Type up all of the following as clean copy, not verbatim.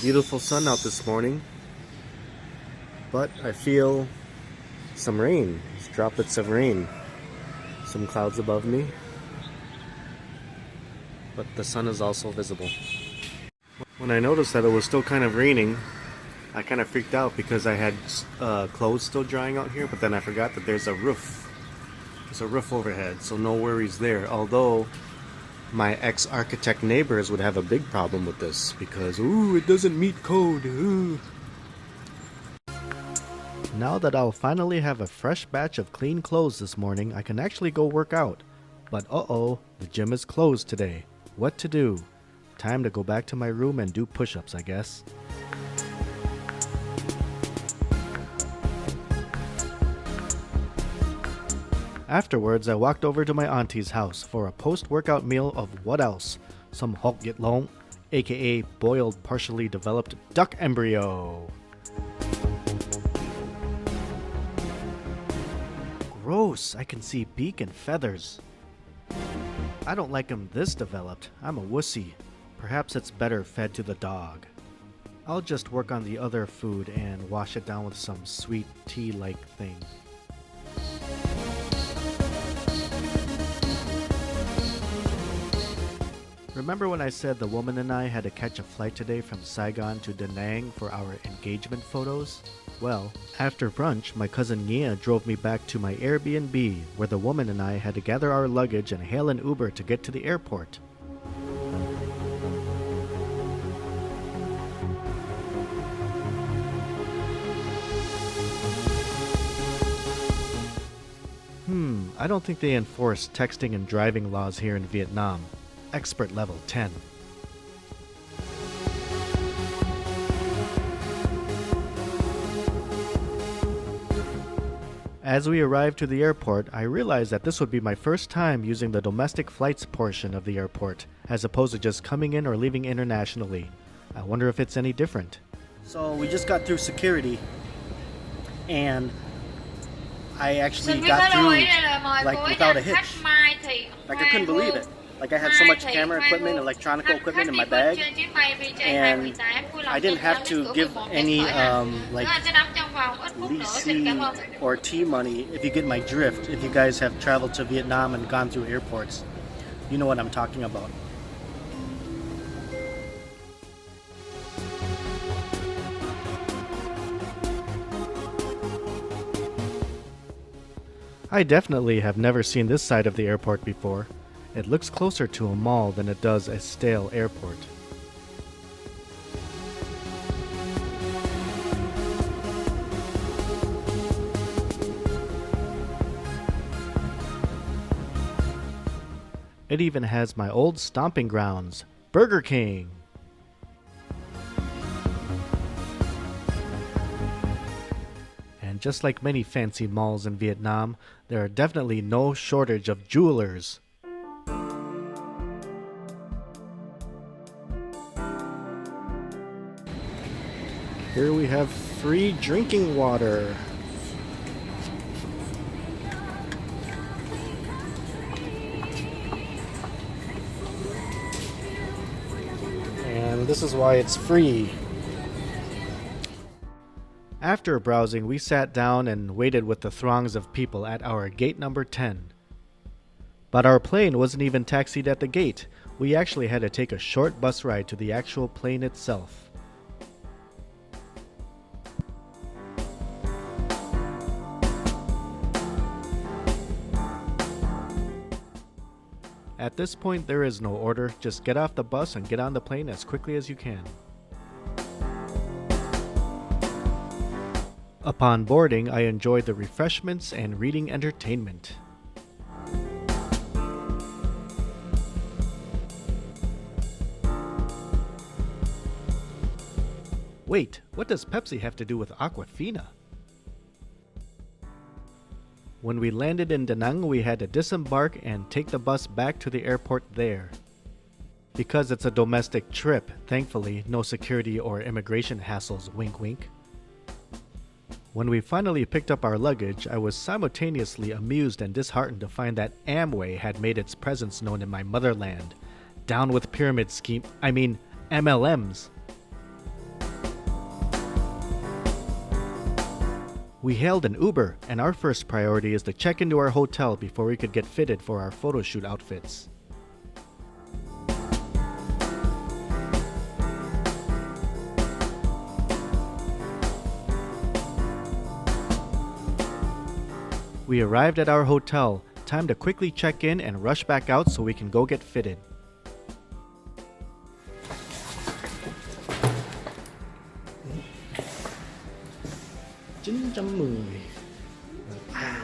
Beautiful sun out this morning, but I feel some rain, droplets of rain, some clouds above me, but the sun is also visible. When I noticed that it was still kind of raining, I kind of freaked out because I had clothes still drying out here, but then I forgot that there's a roof. There's a roof overhead, so no worries there. Although my ex-architect neighbors would have a big problem with this because, ooh, it doesn't meet code, ooh. Now that I'll finally have a fresh batch of clean clothes this morning, I can actually go work out. But uh-oh, the gym is closed today. What to do? Time to go back to my room and do push-ups, I guess. Afterwards, I walked over to my auntie's house for a post-workout meal of what else? Some hok yet long, aka boiled partially developed duck embryo. Gross, I can see beak and feathers. I don't like them this developed. I'm a wussy. Perhaps it's better fed to the dog. I'll just work on the other food and wash it down with some sweet tea-like thing. Remember when I said the woman and I had to catch a flight today from Saigon to Da Nang for our engagement photos? Well, after brunch, my cousin Nguyen drove me back to my Airbnb, where the woman and I had to gather our luggage and hail an Uber to get to the airport. I don't think they enforce texting and driving laws here in Vietnam. Expert level 10. As we arrived to the airport, I realized that this would be my first time using the domestic flights portion of the airport, as opposed to just coming in or leaving internationally. I wonder if it's any different. So we just got through security, and I actually got through like without a hitch. Like I couldn't believe it. Like I had so much camera equipment, electronic equipment in my bag, and I didn't have to give any like leasing or tea money, if you get my drift. If you guys have traveled to Vietnam and gone through airports, you know what I'm talking about. I definitely have never seen this side of the airport before. It looks closer to a mall than it does a stale airport. It even has my old stomping grounds, Burger King. And just like many fancy malls in Vietnam, there are definitely no shortage of jewelers. Here we have free drinking water. And this is why it's free. After browsing, we sat down and waited with the throngs of people at our gate number 10. But our plane wasn't even taxied at the gate. We actually had to take a short bus ride to the actual plane itself. At this point, there is no order. Just get off the bus and get on the plane as quickly as you can. Upon boarding, I enjoyed the refreshments and reading entertainment. Wait, what does Pepsi have to do with Aquafina? When we landed in Da Nang, we had to disembark and take the bus back to the airport there. Because it's a domestic trip, thankfully, no security or immigration hassles, wink wink. When we finally picked up our luggage, I was simultaneously amused and disheartened to find that Amway had made its presence known in my motherland. Down with pyramid scheme, MLMs. We hailed an Uber, and our first priority is to check into our hotel before we could get fitted for our photo shoot outfits. We arrived at our hotel. Time to quickly check in and rush back out so we can go get fitted.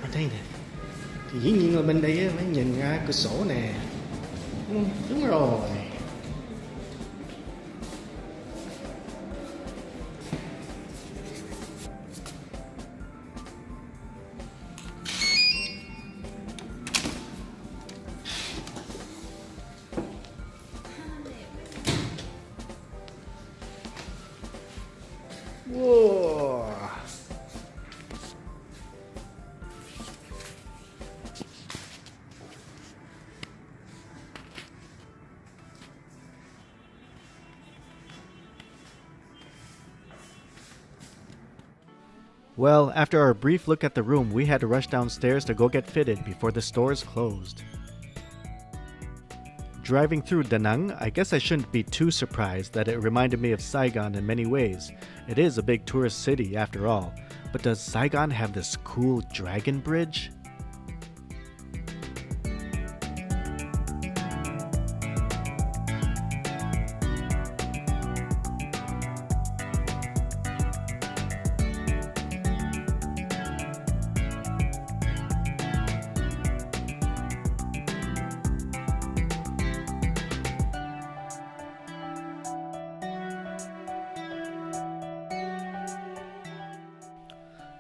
Bên đây nè. Thì dĩ nhiên là bên đây mới nhìn ra cửa sổ nè. Đúng rồi. Wow. Well, after our brief look at the room, we had to rush downstairs to go get fitted before the stores closed. Driving through Da Nang, I guess I shouldn't be too surprised that it reminded me of Saigon in many ways. It is a big tourist city after all, but does Saigon have this cool dragon bridge?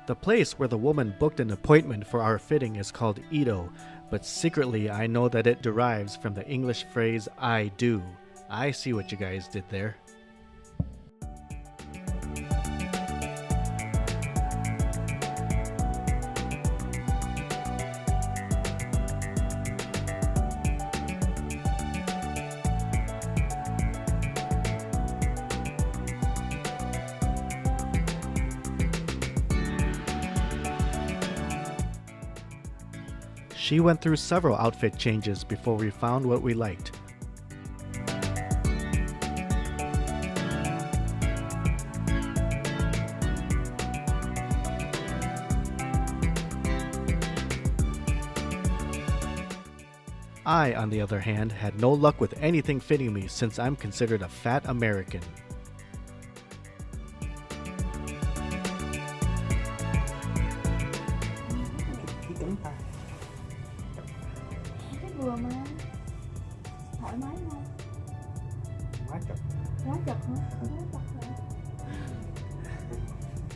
The place where the woman booked an appointment for our fitting is called Ito, but secretly I know that it derives from the English phrase I do. I see what you guys did there. She went through several outfit changes before we found what we liked. I, on the other hand, had no luck with anything fitting me since I'm considered a fat American. Vừa mà thoải mái không? Quá chật. Quá chật hả? Quá chật hả?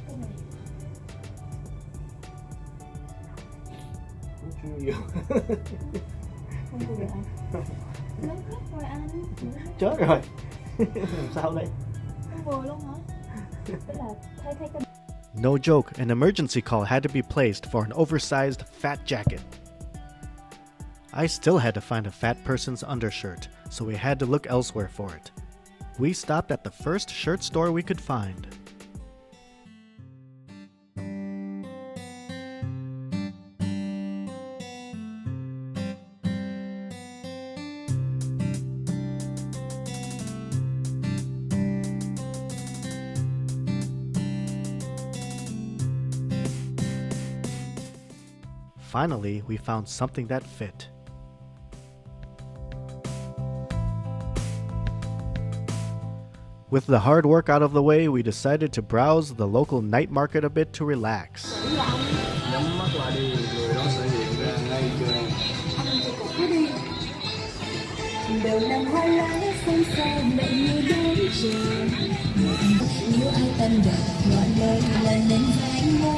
Cái này Cũng chưa vô. không vừa hả? Lớn hết rồi anh. Chết rồi. Làm sao đây? Không vừa luôn hả? Tức là thay cái. No joke, an emergency call had to be placed for an oversized fat jacket. I still had to find a fat person's undershirt, so we had to look elsewhere for it. We stopped at the first shirt store we could find. Finally, we found something that fit. With the hard work out of the way, we decided to browse the local night market a bit to relax. Nhắm mắt lại đi, người đó sẽ hiện ra ngay cho em. Đầu năm hoa lá xanh xa mẹ như đón chờ. Nếu ai tâm đập ngọn lời là nên vánh mơ.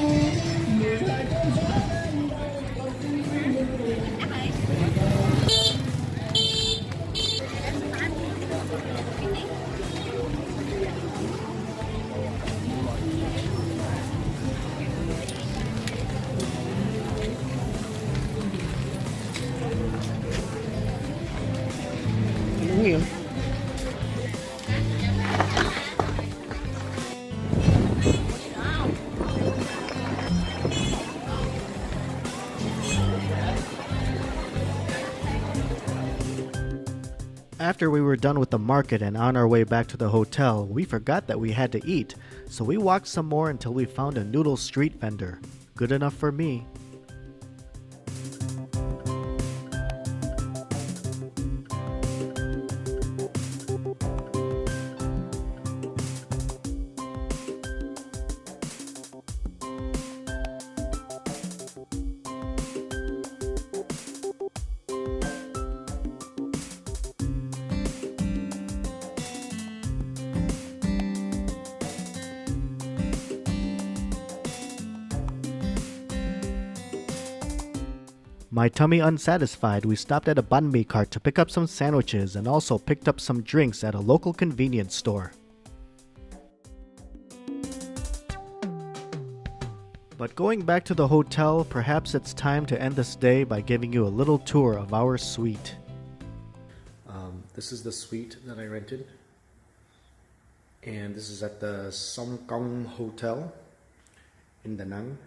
Nguyen. After we were done with the market and on our way back to the hotel, we forgot that we had to eat, so we walked some more until we found a noodle street vendor. Good enough for me. My tummy unsatisfied, we stopped at a banh mi cart to pick up some sandwiches and also picked up some drinks at a local convenience store. But going back to the hotel, perhaps it's time to end this day by giving you a little tour of our suite. This is the suite that I rented. And this is at the Songkong Hotel in Da Nang.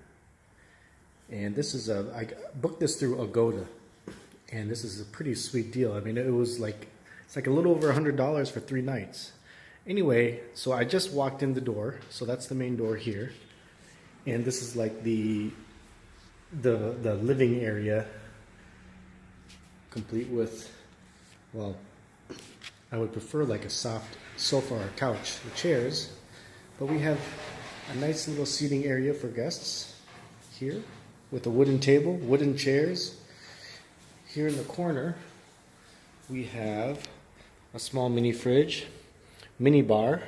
And this is I booked this through Agoda. And this is a pretty sweet deal. I mean, it's like a little over $100 for 3 nights. Anyway, so I just walked in the door. So that's the main door here. And this is like the living area, complete with, well, I would prefer like a soft sofa or couch with chairs, but we have a nice little seating area for guests here with a wooden table, wooden chairs. Here in the corner, we have a small mini fridge, mini bar,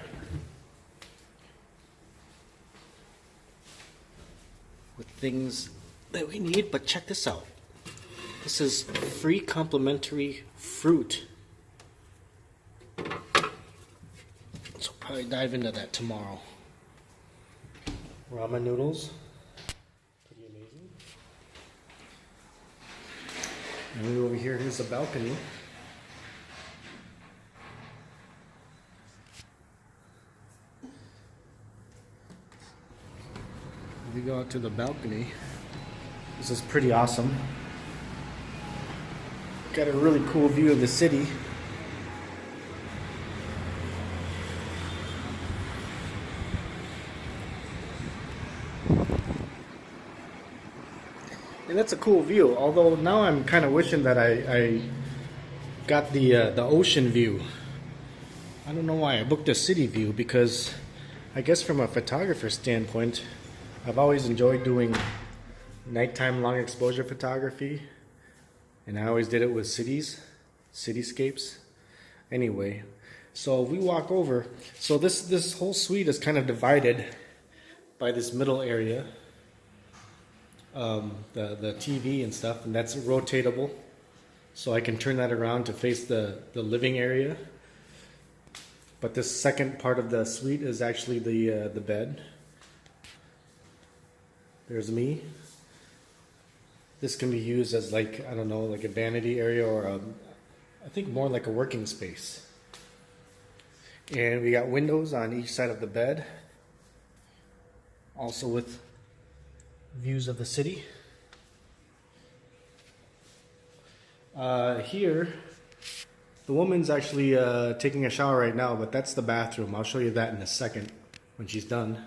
with things that we need. But check this out. This is free complimentary fruit. So probably dive into that tomorrow. Ramen noodles. Pretty amazing. And over here, here's the balcony. We go out to the balcony. This is pretty awesome. Got a really cool view of the city. And that's a cool view, although now I'm kind of wishing that I got the ocean view. I don't know why I booked a city view, because I guess from a photographer standpoint, I've always enjoyed doing nighttime long exposure photography, and I always did it with cityscapes. Anyway, so we walk over. So this whole suite is kind of divided by this middle area. The TV and stuff, and that's rotatable, so I can turn that around to face the living area. But this second part of the suite is actually the bed. There's me. This can be used as, like, I don't know, like a vanity area, or I think more like a working space. And we got windows on each side of the bed, also with views of the city. Here, the woman's actually taking a shower right now, but that's the bathroom. I'll show you that in a second when she's done.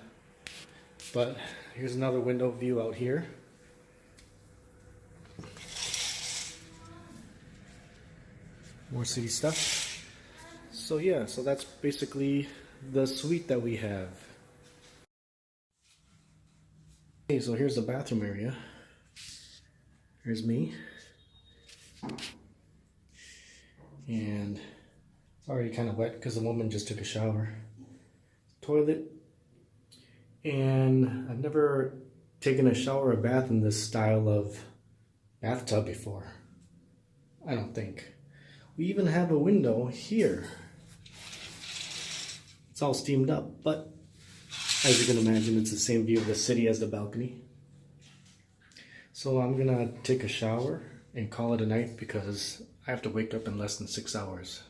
But here's another window view out here. More city stuff. So yeah, so that's basically the suite that we have. Okay, so here's the bathroom area. Here's me. And it's already kind of wet because the woman just took a shower. Toilet. And I've never taken a shower or bath in this style of bathtub before. I don't think. We even have a window here. It's all steamed up, but as you can imagine, it's the same view of the city as the balcony. So I'm gonna take a shower and call it a night, because I have to wake up in less than 6 hours.